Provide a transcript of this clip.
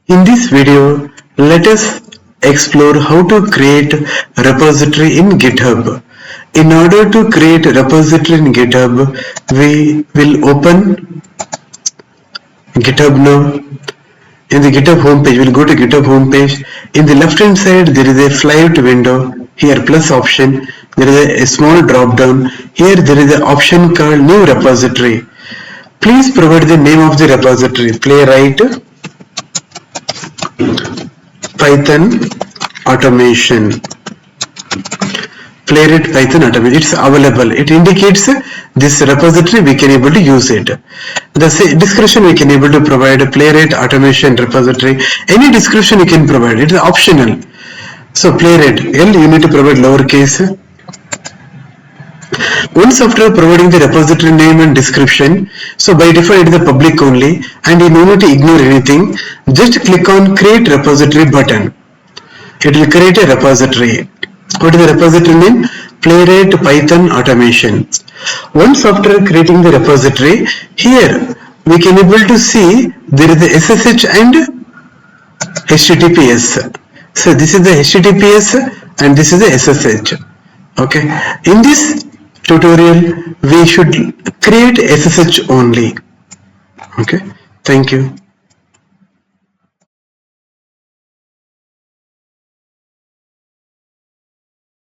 In this video, let us explore how to create a repository in GitHub. In order to create a repository in GitHub, we will open GitHub now. In the GitHub homepage, we'll go to GitHub homepage. In the left hand side, there is a flyout window. Here plus option, there is a small drop down. Here there is an option called new repository. Please provide the name of the repository, Playwright Python automation. Playwright Python automation. It's available. It indicates this repository we can able to use it. The description we can able to provide a Playwright automation repository. Any description you can provide. It is optional. So Playwright L you need to provide lowercase. Once after providing the repository name and description, so by default it is a public only and you don't need to ignore anything. Just click on create repository button. It will create a repository. What is the repository name? Playwright Python automation. Once after creating the repository, here we can able to see there is the SSH and HTTPS. So this is the HTTPS and this is the SSH. Okay. In this tutorial, we should create SSH only. Okay. Thank you.